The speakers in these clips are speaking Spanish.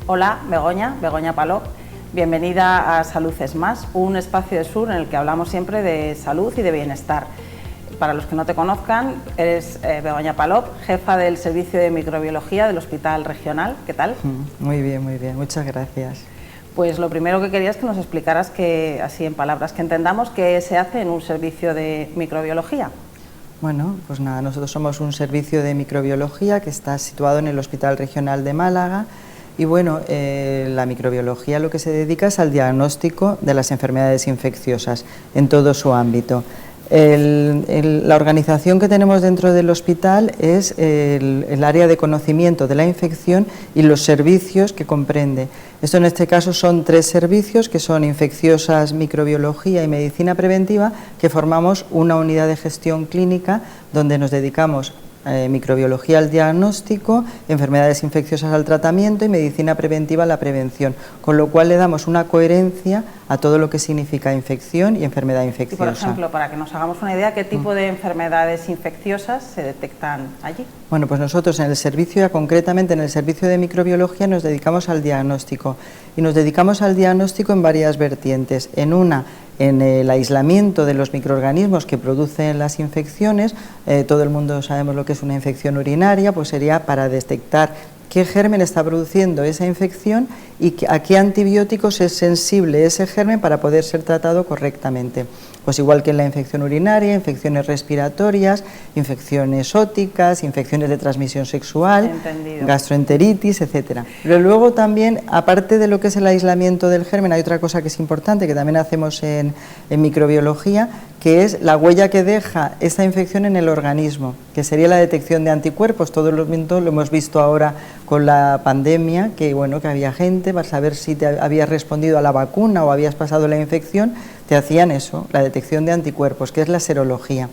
Hola, Begoña Palop. Bienvenida a Salud es Más, un espacio de Sur en el que hablamos siempre de salud y de bienestar. Para los que no te conozcan, eres Begoña Palop, jefa del Servicio de Microbiología del Hospital Regional. ¿Qué tal? Muy bien, muchas gracias. Pues lo primero que quería es que nos explicaras, así en palabras que entendamos, qué se hace en un servicio de microbiología. Bueno, pues nada, nosotros somos un servicio de microbiología que está situado en el Hospital Regional de Málaga y bueno, la microbiología lo que se dedica es al diagnóstico de las enfermedades infecciosas en todo su ámbito. La organización que tenemos dentro del hospital es el área de conocimiento de la infección y los servicios que comprende. Esto en este caso son 3 servicios que son infecciosas, microbiología y medicina preventiva, que formamos una unidad de gestión clínica donde nos dedicamos microbiología al diagnóstico, enfermedades infecciosas al tratamiento y medicina preventiva a la prevención, con lo cual le damos una coherencia a todo lo que significa infección y enfermedad infecciosa. Y por ejemplo, para que nos hagamos una idea, ¿qué tipo de enfermedades infecciosas se detectan allí? Bueno, pues nosotros en el servicio, concretamente en el servicio de microbiología, nos dedicamos al diagnóstico y nos dedicamos al diagnóstico en varias vertientes. En el aislamiento de los microorganismos que producen las infecciones, todo el mundo sabemos lo que es una infección urinaria, pues sería para detectar qué germen está produciendo esa infección y a qué antibióticos es sensible ese germen para poder ser tratado correctamente. Pues igual que en la infección urinaria, infecciones respiratorias, infecciones óticas, infecciones de transmisión sexual, gastroenteritis, etcétera. Pero luego también, aparte de lo que es el aislamiento del germen, hay otra cosa que es importante, que también hacemos en microbiología, que es la huella que deja esa infección en el organismo, que sería la detección de anticuerpos. Todo lo hemos visto ahora con la pandemia, que bueno, que había gente para saber si te habías respondido a la vacuna o habías pasado la infección, te hacían eso, la detección de anticuerpos, que es la serología.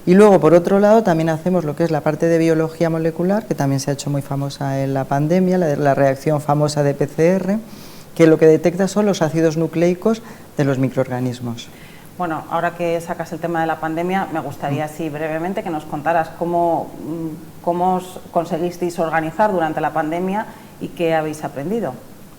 Y luego, por otro lado, también hacemos lo que es la parte de biología molecular, que también se ha hecho muy famosa en la pandemia, la reacción famosa de PCR, que lo que detecta son los ácidos nucleicos de los microorganismos. Bueno, ahora que sacas el tema de la pandemia, me gustaría así brevemente que nos contaras cómo os conseguisteis organizar durante la pandemia y qué habéis aprendido.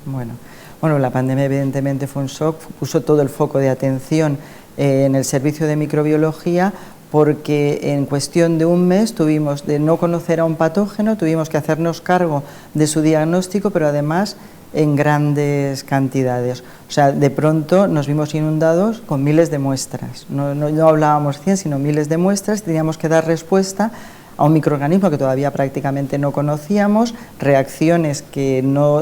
Bueno, la pandemia evidentemente fue un shock, puso todo el foco de atención en el servicio de microbiología, porque en cuestión de un mes tuvimos, de no conocer a un patógeno, tuvimos que hacernos cargo de su diagnóstico, pero además en grandes cantidades. O sea, de pronto nos vimos inundados con miles de muestras. No hablábamos 100, sino miles de muestras, y teníamos que dar respuesta a un microorganismo que todavía prácticamente no conocíamos, reacciones que no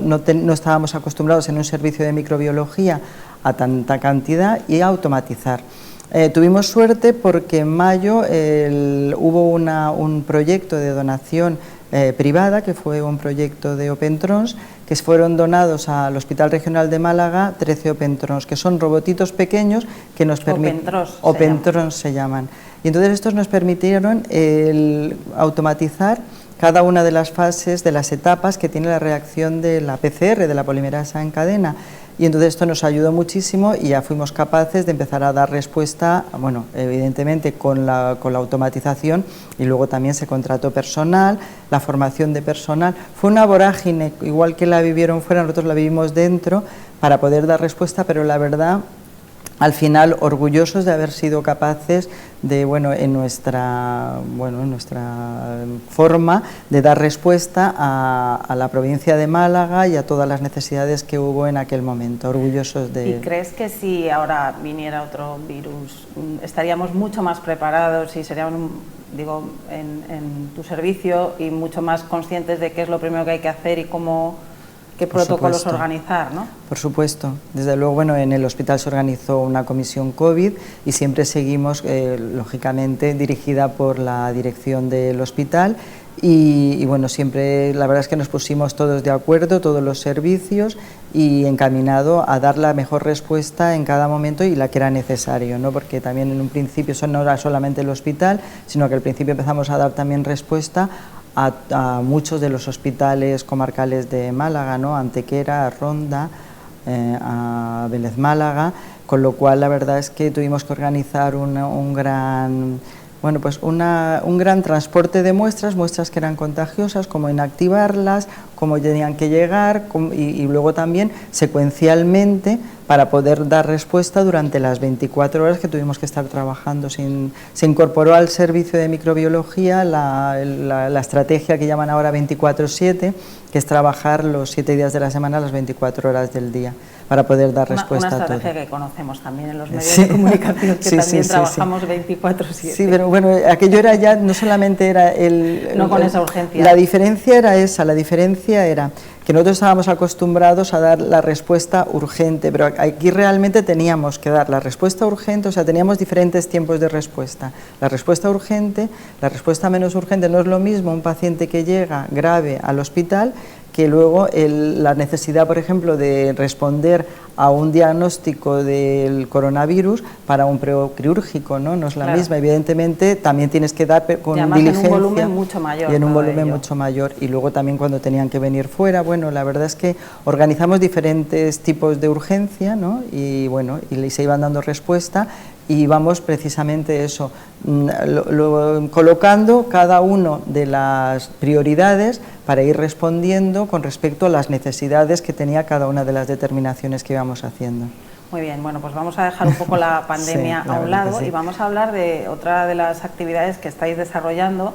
estábamos acostumbrados en un servicio de microbiología a tanta cantidad, y a automatizar. Tuvimos suerte porque en mayo hubo un proyecto de donación privada, que fue un proyecto de Opentrons, que fueron donados al Hospital Regional de Málaga 13 Opentrons, que son robotitos pequeños que nos permiten... Opentrons se llaman. Y entonces estos nos permitieron automatizar cada una de las fases, de las etapas que tiene la reacción de la PCR, de la polimerasa en cadena. Y entonces esto nos ayudó muchísimo y ya fuimos capaces de empezar a dar respuesta, bueno, evidentemente con la automatización, y luego también se contrató personal, la formación de personal. Fue una vorágine, igual que la vivieron fuera, nosotros la vivimos dentro para poder dar respuesta, pero la verdad, al final, orgullosos de haber sido capaces de, en nuestra forma de dar respuesta a la provincia de Málaga y a todas las necesidades que hubo en aquel momento, orgullosos de... ¿Y crees que si ahora viniera otro virus estaríamos mucho más preparados y seríamos, en tu servicio, y mucho más conscientes de qué es lo primero que hay que hacer y qué protocolos organizar, ¿no? Por supuesto. Desde luego, en el hospital se organizó una comisión COVID y siempre seguimos, lógicamente, dirigida por la dirección del hospital y siempre la verdad es que nos pusimos todos de acuerdo, todos los servicios, y encaminado a dar la mejor respuesta en cada momento y la que era necesario, ¿no? Porque también en un principio eso no era solamente el hospital, sino que al principio empezamos a dar también respuesta a muchos de los hospitales comarcales de Málaga, ¿no? Antequera, a Ronda, a Vélez Málaga, con lo cual la verdad es que tuvimos que organizar un gran Bueno, pues un gran transporte de muestras, muestras que eran contagiosas, cómo inactivarlas, cómo tenían que llegar y luego también secuencialmente para poder dar respuesta durante las 24 horas que tuvimos que estar trabajando. Se incorporó al servicio de microbiología la estrategia que llaman ahora 24/7, que es trabajar los 7 días de la semana, las 24 horas del día, para poder dar respuesta a todo. Una estrategia que conocemos también en los medios de comunicación, que también trabajamos 24/7. Sí, pero bueno, aquello era ya, no solamente era con esa urgencia. La diferencia era esa, la diferencia era que nosotros estábamos acostumbrados a dar la respuesta urgente, pero aquí realmente teníamos que dar la respuesta urgente, o sea, teníamos diferentes tiempos de respuesta. La respuesta urgente, la respuesta menos urgente, no es lo mismo un paciente que llega grave al hospital que luego la necesidad, por ejemplo, de responder a un diagnóstico del coronavirus para un prequirúrgico, ¿no? No es la misma, evidentemente también tienes que dar con diligencia. En un volumen mucho mayor. Y en un volumen mucho mayor. Y luego también cuando tenían que venir fuera, bueno, la verdad es que organizamos diferentes tipos de urgencia, ¿no? Y bueno, y se iban dando respuesta. Y vamos precisamente eso, colocando cada una de las prioridades para ir respondiendo con respecto a las necesidades que tenía cada una de las determinaciones que íbamos haciendo. Muy bien, bueno, pues vamos a dejar un poco la pandemia a un lado y vamos a hablar de otra de las actividades que estáis desarrollando,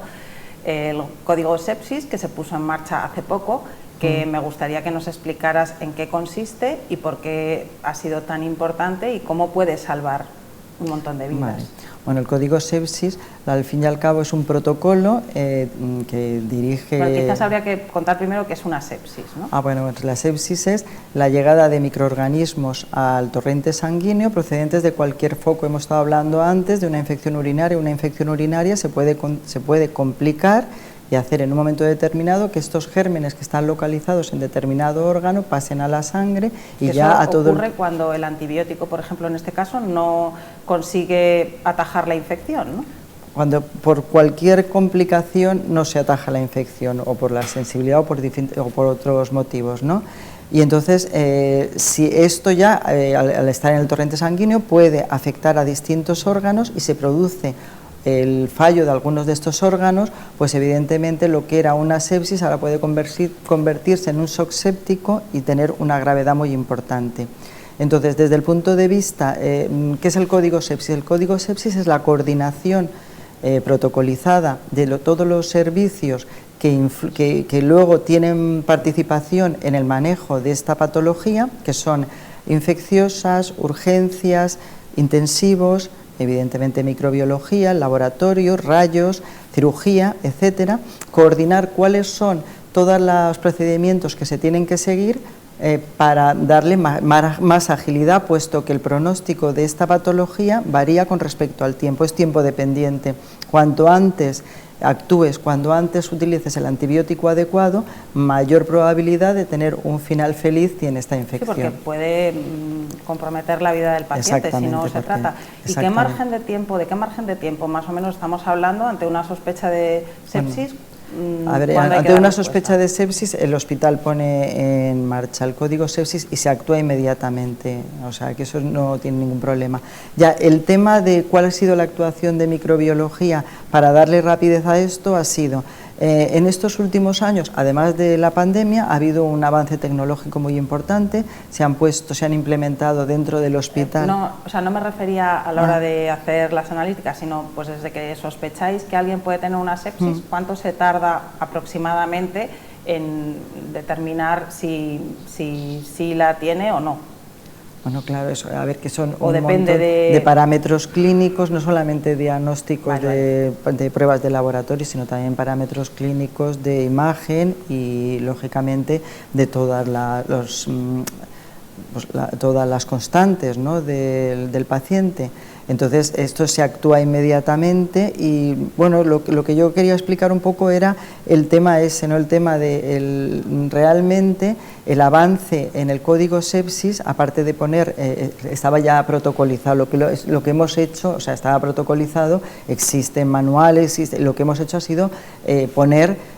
el código sepsis, que se puso en marcha hace poco, que me gustaría que nos explicaras en qué consiste y por qué ha sido tan importante y cómo puede salvar un montón de vidas. Vale. Bueno, el código sepsis, al fin y al cabo, es un protocolo que dirige... Bueno, quizás habría que contar primero qué es una sepsis, ¿no? Bueno, pues la sepsis es la llegada de microorganismos al torrente sanguíneo procedentes de cualquier foco. Hemos estado hablando antes de una infección urinaria. Una infección urinaria se puede complicar y hacer en un momento determinado que estos gérmenes que están localizados en determinado órgano pasen a la sangre y ya a todo... Eso ocurre cuando el antibiótico, por ejemplo, en este caso, no consigue atajar la infección, ¿no? Cuando por cualquier complicación no se ataja la infección, o por la sensibilidad o por otros motivos, ¿no? Y entonces, si esto ya, al estar en el torrente sanguíneo, puede afectar a distintos órganos y se produce el fallo de algunos de estos órganos, pues evidentemente lo que era una sepsis ahora puede convertirse en un shock séptico y tener una gravedad muy importante. Entonces, desde el punto de vista, ¿qué es el código sepsis? El código sepsis es la coordinación protocolizada de todos los servicios que luego tienen participación en el manejo de esta patología, que son infecciosas, urgencias, intensivos, evidentemente microbiología, laboratorio, rayos, cirugía, etcétera, coordinar cuáles son todos los procedimientos que se tienen que seguir para darle más agilidad, puesto que el pronóstico de esta patología varía con respecto al tiempo, es tiempo dependiente. Cuanto antes actúes, cuando antes utilices el antibiótico adecuado, mayor probabilidad de tener un final feliz tiene esta infección. Sí, porque puede comprometer la vida del paciente si no se trata. ¿Y de qué margen de tiempo más o menos estamos hablando ante una sospecha de sepsis? A ver, ante una sospecha de sepsis, el hospital pone en marcha el código sepsis y se actúa inmediatamente, o sea que eso no tiene ningún problema. Ya el tema de cuál ha sido la actuación de microbiología para darle rapidez a esto ha sido, en estos últimos años, además de la pandemia, ha habido un avance tecnológico muy importante, se han implementado dentro del hospital. No me refería a la hora de hacer las analíticas, sino pues desde que sospecháis que alguien puede tener una sepsis, ¿cuánto se tarda aproximadamente en determinar si la tiene o no? Bueno, claro, eso, a ver, que son o un depende montón de parámetros clínicos, no solamente diagnósticos de pruebas de laboratorio, sino también parámetros clínicos de imagen y, lógicamente, de todas las constantes, ¿no?, del paciente. Entonces, esto se actúa inmediatamente y, bueno, lo que yo quería explicar un poco era el tema ese, ¿no?, el tema de realmente el avance en el código sepsis, aparte de poner, estaba ya protocolizado, lo que hemos hecho, o sea, estaba protocolizado, existen manuales, lo que hemos hecho ha sido poner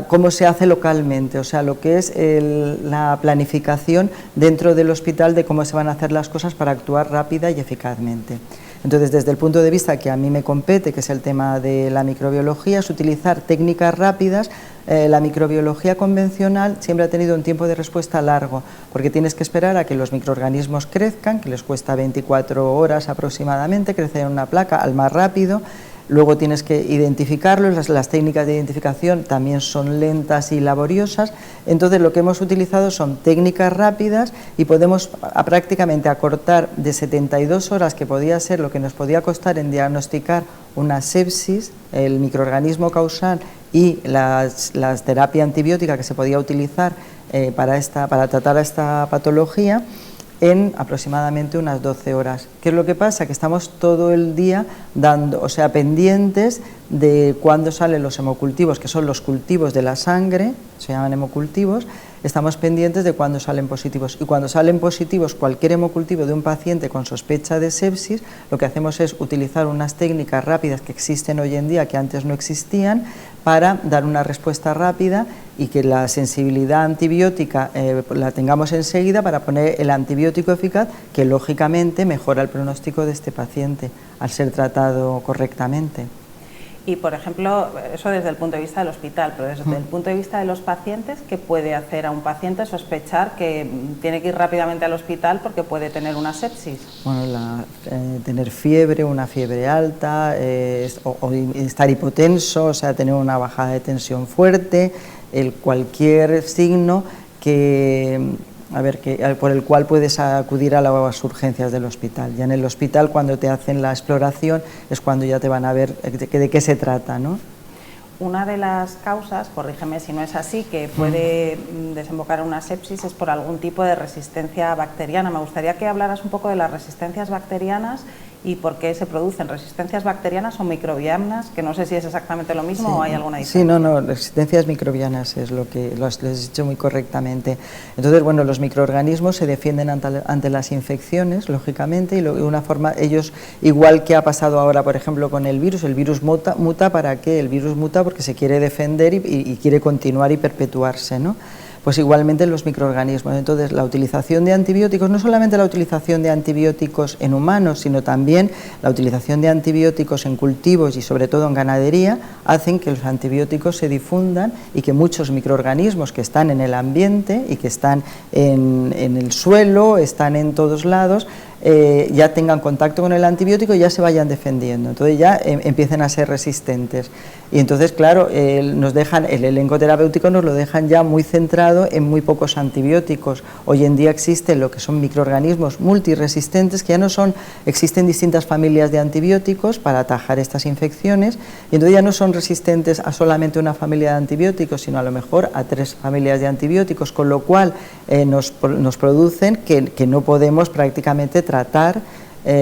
cómo se hace localmente, o sea, lo que es la planificación dentro del hospital de cómo se van a hacer las cosas para actuar rápida y eficazmente. Entonces, desde el punto de vista que a mí me compete, que es el tema de la microbiología, es utilizar técnicas rápidas. La microbiología convencional siempre ha tenido un tiempo de respuesta largo, porque tienes que esperar a que los microorganismos crezcan, que les cuesta 24 horas aproximadamente crecer en una placa al más rápido. Luego tienes que identificarlos, las técnicas de identificación también son lentas y laboriosas. Entonces lo que hemos utilizado son técnicas rápidas y podemos prácticamente acortar de 72 horas, que podía ser lo que nos podía costar en diagnosticar una sepsis, el microorganismo causal y la terapia antibiótica que se podía utilizar para tratar esta patología, en aproximadamente unas 12 horas. ¿Qué es lo que pasa? Que estamos todo el día pendientes de cuándo salen los hemocultivos, que son los cultivos de la sangre, se llaman hemocultivos. Estamos pendientes de cuándo salen positivos, y cuando salen positivos cualquier hemocultivo de un paciente con sospecha de sepsis, lo que hacemos es utilizar unas técnicas rápidas que existen hoy en día, que antes no existían, para dar una respuesta rápida y que la sensibilidad antibiótica la tengamos enseguida para poner el antibiótico eficaz, que lógicamente mejora el pronóstico de este paciente al ser tratado correctamente. Y, por ejemplo, eso desde el punto de vista del hospital, pero desde el punto de vista de los pacientes, ¿qué puede hacer a un paciente sospechar que tiene que ir rápidamente al hospital porque puede tener una sepsis? Bueno, tener fiebre, una fiebre alta, o estar hipotenso, o sea, tener una bajada de tensión fuerte, cualquier signo por el cual puedes acudir a las urgencias del hospital. Ya en el hospital, cuando te hacen la exploración, es cuando ya te van a ver de qué se trata, ¿no? Una de las causas, corrígeme si no es así, que puede desembocar en una sepsis es por algún tipo de resistencia bacteriana. Me gustaría que hablaras un poco de las resistencias bacterianas y por qué se producen resistencias bacterianas o microbianas, que no sé si es exactamente lo mismo, sí, o hay alguna diferencia. Sí, no, resistencias microbianas es lo que lo has dicho muy correctamente. Entonces, bueno, los microorganismos se defienden ante las infecciones, lógicamente, y una forma, ellos, igual que ha pasado ahora, por ejemplo, con el virus muta ¿para qué? El virus muta porque se quiere defender y quiere continuar y perpetuarse, ¿no? Pues igualmente los microorganismos. Entonces, la utilización de antibióticos, no solamente la utilización de antibióticos en humanos, sino también la utilización de antibióticos en cultivos y sobre todo en ganadería, hacen que los antibióticos se difundan y que muchos microorganismos que están en el ambiente y que están en el suelo, están en todos lados, ya tengan contacto con el antibiótico y ya se vayan defendiendo, entonces ya empiecen a ser resistentes. Y entonces, claro, el elenco terapéutico nos lo dejan ya muy centrado en muy pocos antibióticos. Hoy en día existen lo que son microorganismos multiresistentes, que existen distintas familias de antibióticos para atajar estas infecciones, y entonces ya no son resistentes a solamente una familia de antibióticos, sino a lo mejor a 3 familias de antibióticos, con lo cual nos producen que no podemos prácticamente tratar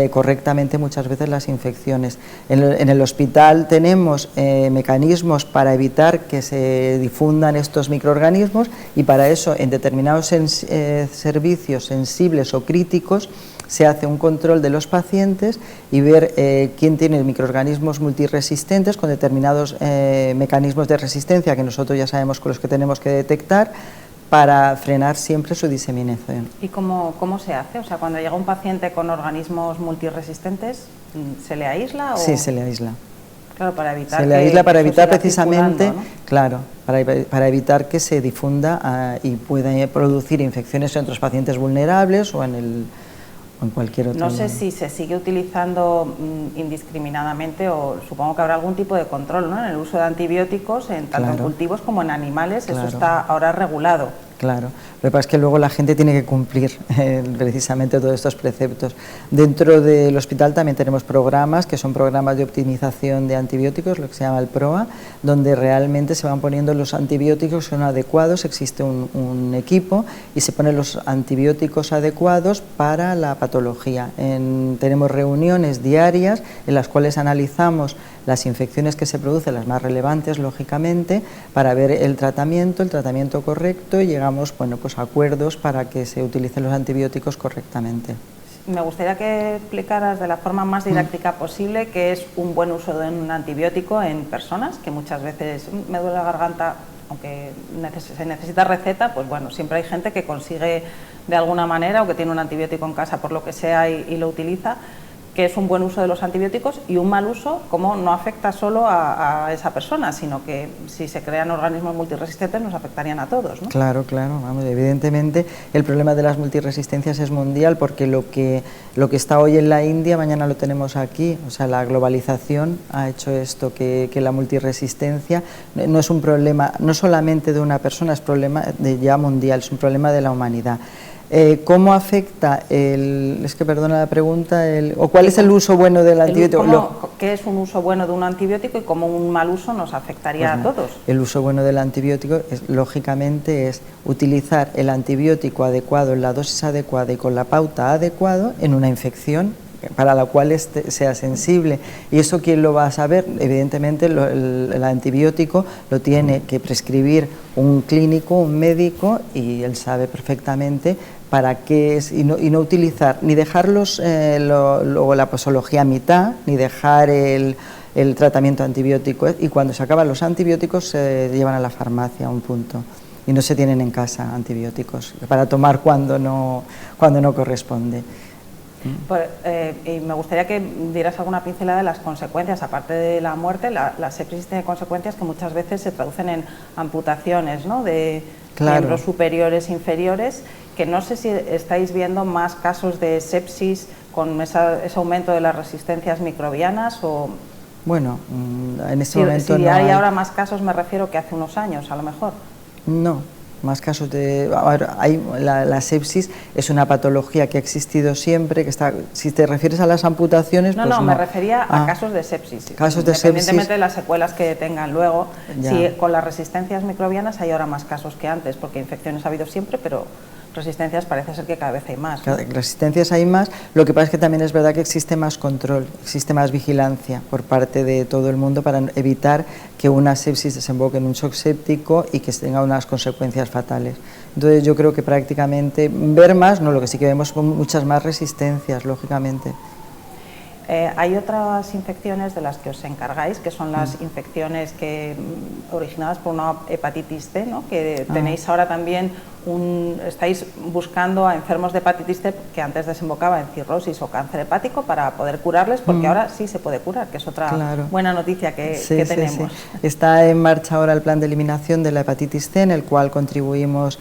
correctamente muchas veces las infecciones. En el hospital tenemos mecanismos para evitar que se difundan estos microorganismos, y para eso en determinados servicios sensibles o críticos se hace un control de los pacientes y ver quién tiene microorganismos multiresistentes con determinados mecanismos de resistencia que nosotros ya sabemos con los que tenemos que detectar, para frenar siempre su diseminación. ¿Y cómo se hace? O sea, cuando llega un paciente con organismos multiresistentes, ¿se le aísla? Sí, se le aísla. Claro, para evitar se le aísla para evitar precisamente, ¿no? Claro, para evitar que se difunda y pueda producir infecciones en otros pacientes vulnerables o en cualquier otro. No sé si se sigue utilizando indiscriminadamente, o supongo que habrá algún tipo de control, ¿no?, en el uso de antibióticos, tanto en cultivos como en animales. Claro. Eso está ahora regulado. Claro, lo que pasa es que luego la gente tiene que cumplir precisamente todos estos preceptos. Dentro del hospital también tenemos programas que son programas de optimización de antibióticos, lo que se llama el PROA, donde realmente se van poniendo los antibióticos que son adecuados. Existe un equipo y se ponen los antibióticos adecuados para la patología. Tenemos reuniones diarias en las cuales analizamos las infecciones que se producen, las más relevantes, lógicamente, para ver el tratamiento correcto, y llegamos a acuerdos para que se utilicen los antibióticos correctamente. Me gustaría que explicaras de la forma más didáctica posible qué es un buen uso de un antibiótico en personas, que muchas veces me duele la garganta, aunque se necesita receta, pues bueno, siempre hay gente que consigue de alguna manera, o que tiene un antibiótico en casa por lo que sea y lo utiliza. qué es un buen uso de los antibióticos y un mal uso, cómo no afecta solo a esa persona, sino que si se crean organismos multiresistentes nos afectarían a todos, ¿no? Claro, claro, vamos, evidentemente el problema de las multiresistencias es mundial, porque lo que está hoy en la India, mañana lo tenemos aquí. O sea, la globalización ha hecho esto, que la multiresistencia no es un problema no solamente de una persona, es problema ya mundial, es un problema de la humanidad. ¿Cómo afecta perdona la pregunta, o cuál es el uso bueno del antibiótico? ¿Qué es un uso bueno de un antibiótico y cómo un mal uso nos afectaría a todos? El uso bueno del antibiótico, lógicamente, es utilizar el antibiótico adecuado en la dosis adecuada y con la pauta adecuada en una infección para la cual sea sensible. ¿Y eso quién lo va a saber? Evidentemente el antibiótico lo tiene que prescribir un clínico, un médico, y él sabe perfectamente para qué es, y no utilizar, ni dejarlos luego la posología a mitad, ni dejar el tratamiento antibiótico, y cuando se acaban los antibióticos se llevan a la farmacia a un punto, y no se tienen en casa antibióticos para tomar cuando no corresponde. Y me gustaría que dieras alguna pincelada de las consecuencias, aparte de la muerte. La sepsis tiene consecuencias que muchas veces se traducen en amputaciones, ¿no?, de miembros superiores e inferiores, que no sé si estáis viendo más casos de sepsis con ese aumento de las resistencias microbianas o... Bueno, en este momento si no hay ahora más casos, me refiero, que hace unos años, a lo mejor. No. Más casos de... la sepsis es una patología que ha existido siempre, que está... Si te refieres a las amputaciones... No, me refería a casos de sepsis. Independientemente de las secuelas que tengan luego. Si con las resistencias microbianas hay ahora más casos que antes, porque infecciones ha habido siempre, pero resistencias parece ser que cada vez hay más, ¿no? Resistencias hay más, lo que pasa es que también es verdad que existe más control, existe más vigilancia por parte de todo el mundo para evitar que una sepsis desemboque en un shock séptico y que tenga unas consecuencias fatales. Entonces yo creo que prácticamente ver más, no, lo que sí que vemos son muchas más resistencias, lógicamente. Hay otras infecciones de las que os encargáis, que son las infecciones originadas por una hepatitis C, ¿no?, que tenéis ahora también estáis buscando a enfermos de hepatitis C que antes desembocaba en cirrosis o cáncer hepático para poder curarles, porque ahora sí se puede curar, que es otra buena noticia que tenemos. Sí. Está en marcha ahora el plan de eliminación de la hepatitis C, en el cual contribuimos,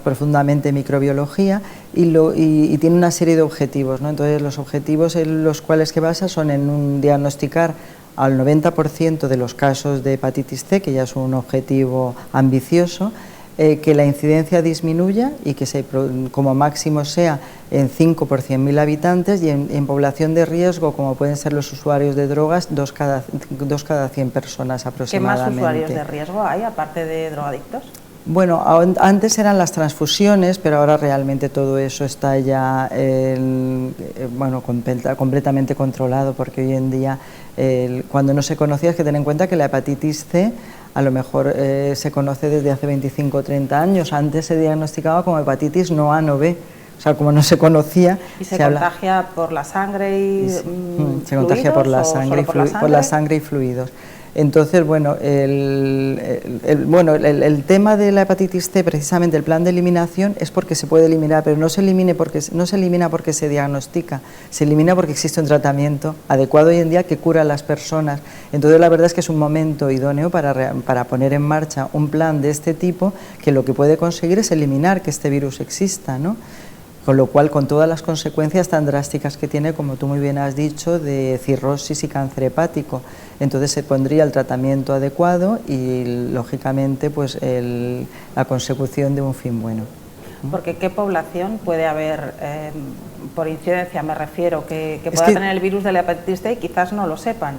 profundamente en microbiología, y tiene una serie de objetivos, ¿no? Entonces los objetivos en los cuales que basa son en diagnosticar al 90% de los casos de hepatitis C, que ya es un objetivo ambicioso, que la incidencia disminuya y que como máximo sea en 5 por 100.000 habitantes, y en población de riesgo, como pueden ser los usuarios de drogas, 2 cada 100 personas aproximadamente. ¿Qué más usuarios de riesgo hay, aparte de drogadictos? Bueno, antes eran las transfusiones, pero ahora realmente todo eso está ya completamente controlado, porque hoy en día, cuando no se conocía, es que ten en cuenta que la hepatitis C a lo mejor se conoce desde hace 25 o 30 años, antes se diagnosticaba como hepatitis no A, no B, o sea, como no se conocía... ¿Y se contagia por la sangre y se contagia por la sangre y fluidos. Entonces, bueno, el tema de la hepatitis C, precisamente el plan de eliminación, es porque se puede eliminar, pero no se elimina porque se diagnostica, se elimina porque existe un tratamiento adecuado hoy en día que cura a las personas. Entonces, la verdad es que es un momento idóneo para poner en marcha un plan de este tipo, que lo que puede conseguir es eliminar que este virus exista, ¿no? Con lo cual, con todas las consecuencias tan drásticas que tiene, como tú muy bien has dicho, de cirrosis y cáncer hepático. Entonces se pondría el tratamiento adecuado y, lógicamente, pues la consecución de un fin bueno. Porque ¿qué población puede haber, por incidencia me refiero, que pueda tener el virus de la hepatitis C y quizás no lo sepan?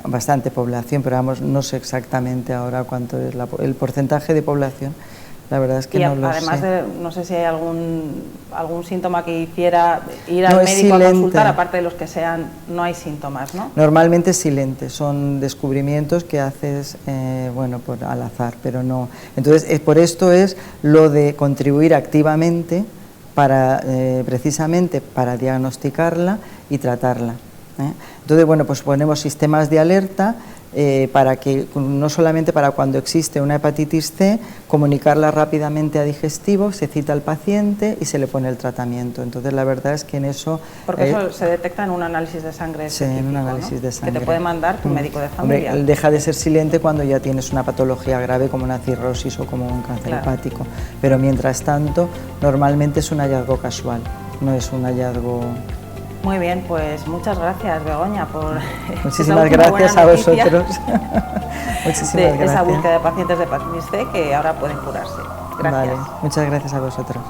Bastante población, pero vamos, no sé exactamente ahora cuánto es el porcentaje de población. La verdad es que no lo sé. Además, no sé si hay algún síntoma que hiciera ir al médico a consultar, aparte de los que sean, no hay síntomas, ¿no? Normalmente es silente, son descubrimientos que haces, por al azar, pero no. Entonces, por esto es lo de contribuir activamente precisamente para diagnosticarla y tratarla, ¿eh? Entonces, pues ponemos sistemas de alerta. para que, no solamente para cuando existe una hepatitis C, comunicarla rápidamente a digestivo, se cita al paciente y se le pone el tratamiento. Entonces la verdad es que en eso... Porque eso se detecta en un análisis de sangre específico, en un análisis de sangre. Que te puede mandar tu médico de familia. Hombre, deja de ser silente cuando ya tienes una patología grave como una cirrosis o como un cáncer hepático, pero mientras tanto normalmente es un hallazgo casual, no es un hallazgo... Muy bien, pues muchas gracias, Begoña, por muchísimas gracias a vosotros. Muchísimas gracias. Esa búsqueda de pacientes de hepatitis C que ahora pueden curarse. Gracias. Vale, muchas gracias a vosotros.